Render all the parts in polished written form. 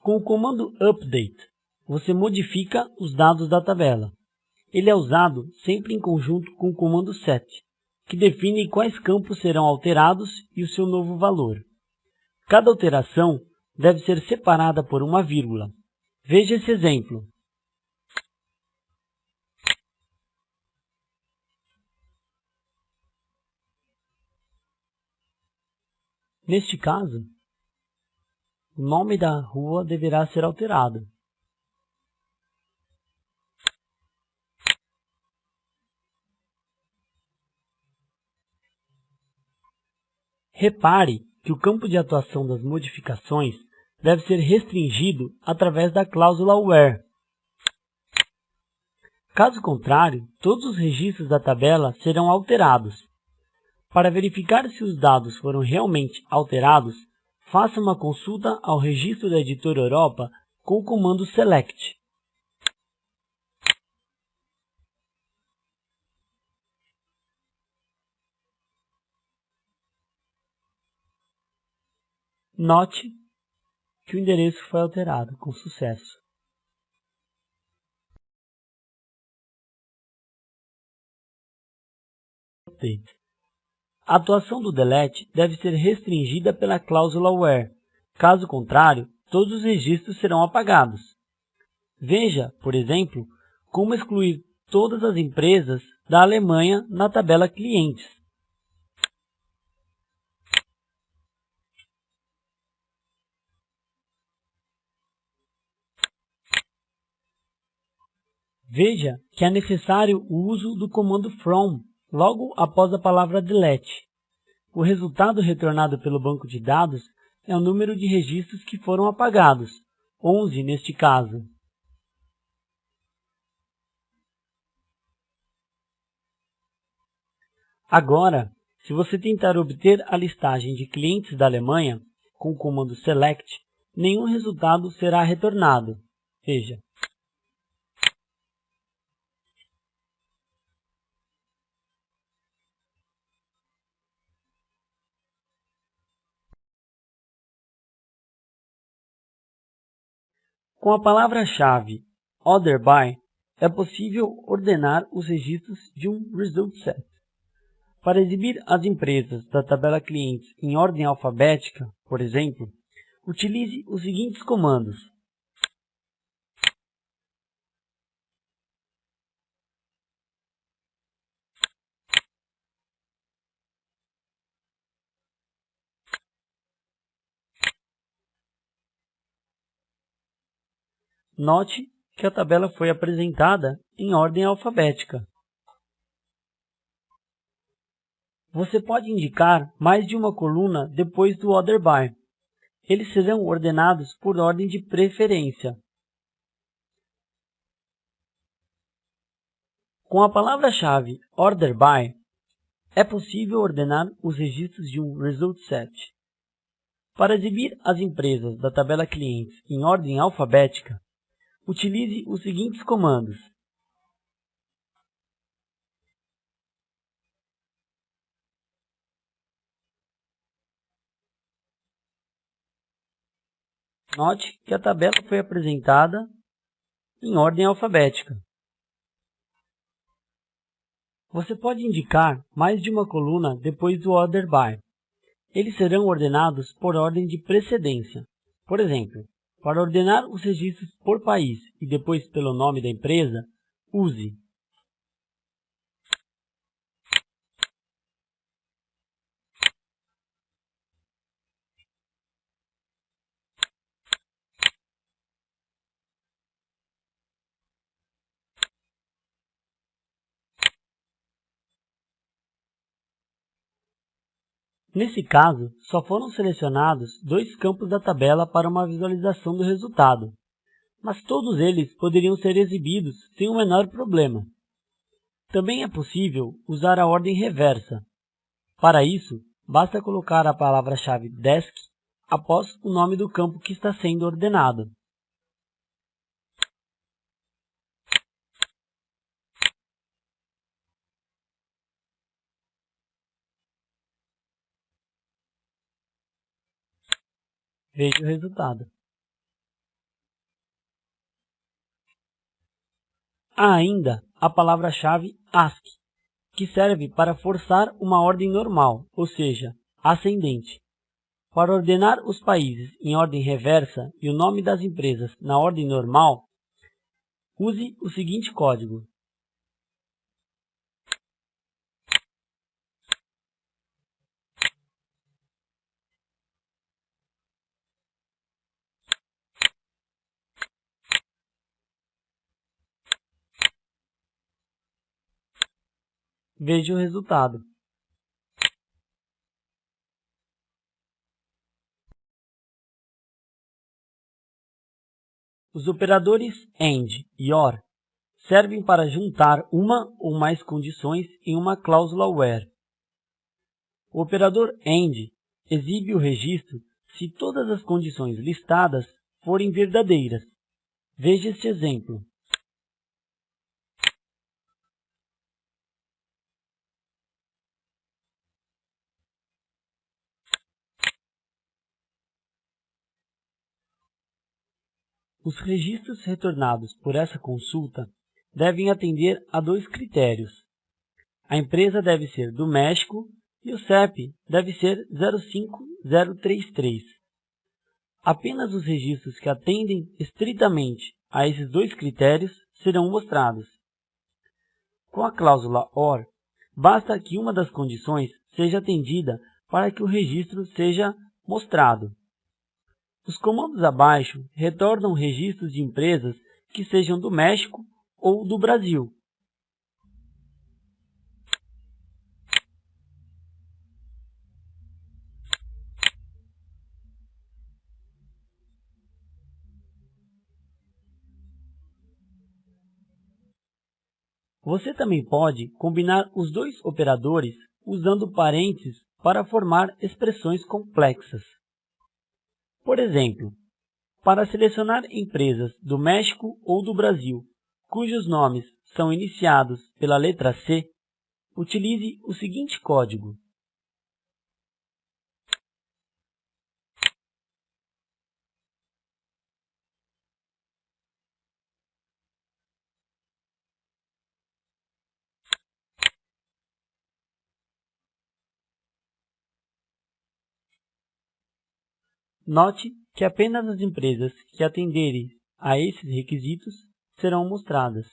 Com o comando update, você modifica os dados da tabela. Ele é usado sempre em conjunto com o comando set, que define quais campos serão alterados e o seu novo valor. Cada alteração deve ser separada por uma vírgula. Veja esse exemplo. Neste caso, o nome da rua deverá ser alterado. Repare que o campo de atuação das modificações deve ser restringido através da cláusula where. Caso contrário, todos os registros da tabela serão alterados. Para verificar se os dados foram realmente alterados, faça uma consulta ao registro da Editora Europa com o comando select. Note que o endereço foi alterado com sucesso. A atuação do delete deve ser restringida pela cláusula where. Caso contrário, todos os registros serão apagados. Veja, por exemplo, como excluir todas as empresas da Alemanha na tabela clientes. Veja que é necessário o uso do comando from logo após a palavra delete. O resultado retornado pelo banco de dados é o número de registros que foram apagados, 11 neste caso. Agora, se você tentar obter a listagem de clientes da Alemanha com o comando select, nenhum resultado será retornado. Veja. Com a palavra-chave Other By, é possível ordenar os registros de um result set. Para exibir as empresas da tabela clientes em ordem alfabética, por exemplo, utilize os seguintes comandos. Note que a tabela foi apresentada em ordem alfabética. Você pode indicar mais de uma coluna depois do Other By. Eles serão ordenados por ordem de preferência. Com a palavra-chave Order By, é possível ordenar os registros de um result set. Para exibir as empresas da tabela clientes em ordem alfabética, utilize os seguintes comandos. Note que a tabela foi apresentada em ordem alfabética. Você pode indicar mais de uma coluna depois do Order By. Eles serão ordenados por ordem de precedência. Por exemplo, para ordenar os registros por país e depois pelo nome da empresa, use Nesse caso, só foram selecionados 2 campos da tabela para uma visualização do resultado, mas todos eles poderiam ser exibidos sem o menor problema. Também é possível usar a ordem reversa. Para isso, basta colocar a palavra-chave desk após o nome do campo que está sendo ordenado. Veja o resultado. Há ainda a palavra-chave ASCII, que serve para forçar uma ordem normal, ou seja, ascendente. Para ordenar os países em ordem reversa e o nome das empresas na ordem normal, use o seguinte código. Veja o resultado. Os operadores AND e OR servem para juntar uma ou mais condições em uma cláusula where. O operador AND exibe o registro se todas as condições listadas forem verdadeiras. Veja este exemplo. Os registros retornados por essa consulta devem atender a dois critérios. A empresa deve ser do México e o CEP deve ser 05033. Apenas os registros que atendem estritamente a esses dois critérios serão mostrados. Com a cláusula OR, basta que uma das condições seja atendida para que o registro seja mostrado. Os comandos abaixo retornam registros de empresas que sejam do México ou do Brasil. Você também pode combinar os dois operadores usando parênteses para formar expressões complexas. Por exemplo, para selecionar empresas do México ou do Brasil, cujos nomes são iniciados pela letra C, utilize o seguinte código. Note que apenas as empresas que atenderem a esses requisitos serão mostradas.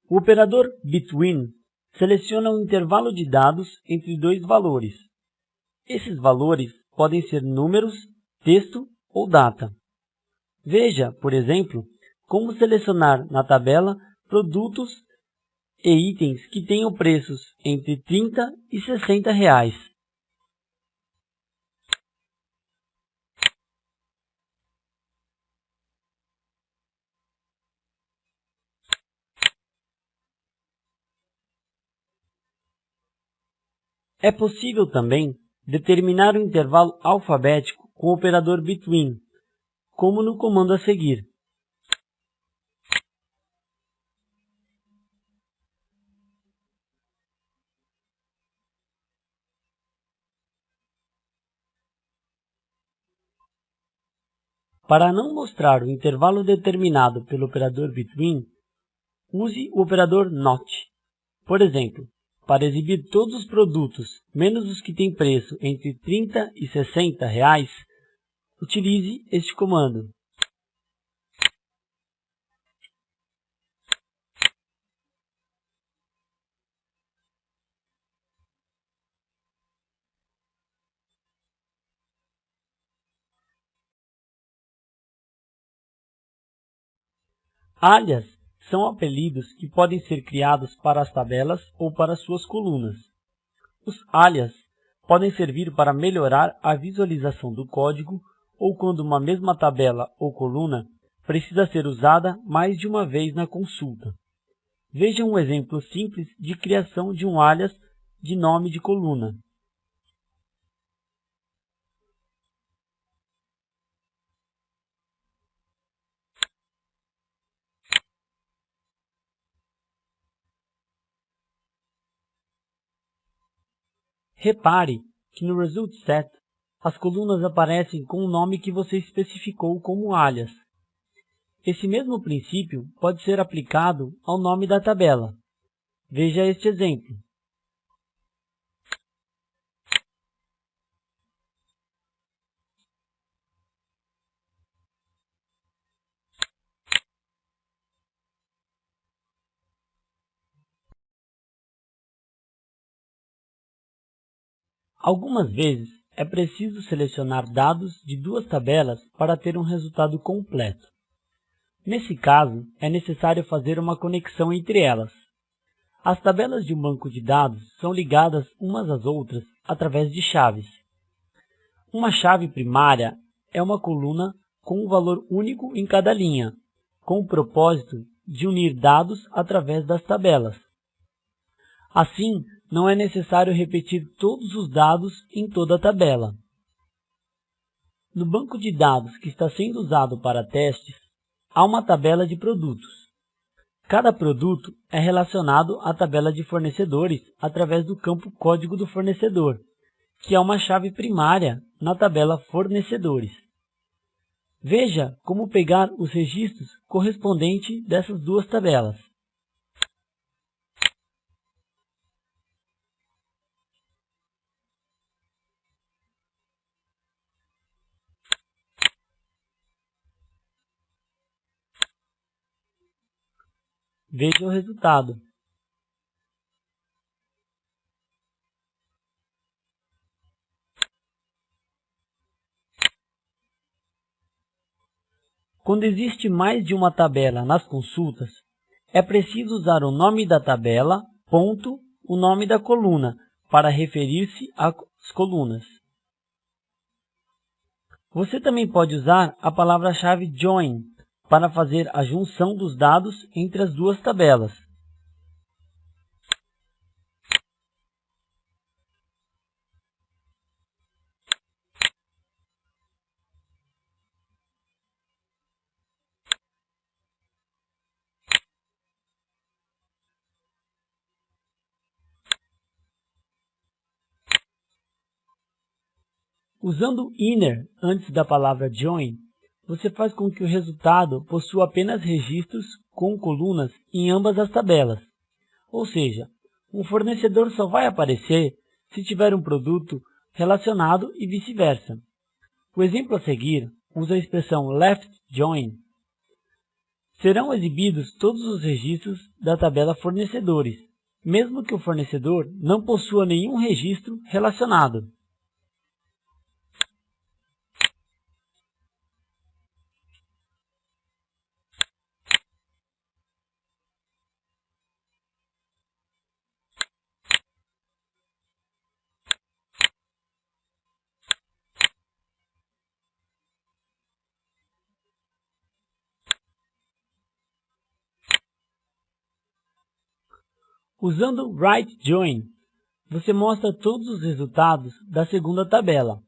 O operador between seleciona um intervalo de dados entre dois valores. Esses valores podem ser números, texto ou data. Veja, por exemplo, como selecionar na tabela produtos e itens que tenham preços entre 30 e 60 reais. É possível também determinar o intervalo alfabético com o operador between, como no comando a seguir. Para não mostrar o intervalo determinado pelo operador between, use o operador not. Por exemplo, para exibir todos os produtos, menos os que têm preço entre 30 e 60 reais, utilize este comando. Alias são apelidos que podem ser criados para as tabelas ou para suas colunas. Os alias podem servir para melhorar a visualização do código ou quando uma mesma tabela ou coluna precisa ser usada mais de uma vez na consulta. Veja um exemplo simples de criação de um alias de nome de coluna. Repare que no Result Set as colunas aparecem com o nome que você especificou como alias. Esse mesmo princípio pode ser aplicado ao nome da tabela. Veja este exemplo. Algumas vezes é preciso selecionar dados de duas tabelas para ter um resultado completo. Nesse caso, é necessário fazer uma conexão entre elas. As tabelas de um banco de dados são ligadas umas às outras através de chaves. Uma chave primária é uma coluna com um valor único em cada linha, com o propósito de unir dados através das tabelas. Assim, não é necessário repetir todos os dados em toda a tabela. No banco de dados que está sendo usado para testes, há uma tabela de produtos. Cada produto é relacionado à tabela de fornecedores através do campo código do fornecedor, que é uma chave primária na tabela fornecedores. Veja como pegar os registros correspondentes dessas duas tabelas. Veja o resultado. Quando existe mais de uma tabela nas consultas, é preciso usar o nome da tabela, ponto, o nome da coluna, para referir-se às colunas. Você também pode usar a palavra-chave join para fazer a junção dos dados entre as duas tabelas. Usando inner antes da palavra join, você faz com que o resultado possua apenas registros com colunas em ambas as tabelas. Ou seja, um fornecedor só vai aparecer se tiver um produto relacionado e vice-versa. O exemplo a seguir usa a expressão left join. Serão exibidos todos os registros da tabela fornecedores, mesmo que o fornecedor não possua nenhum registro relacionado. Usando right join, você mostra todos os resultados da segunda tabela.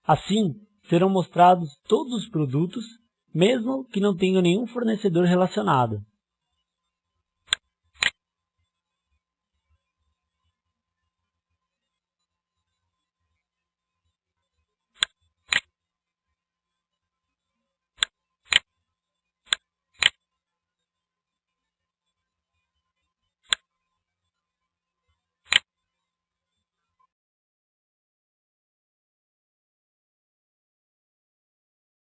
Assim, serão mostrados todos os produtos, mesmo que não tenham nenhum fornecedor relacionado.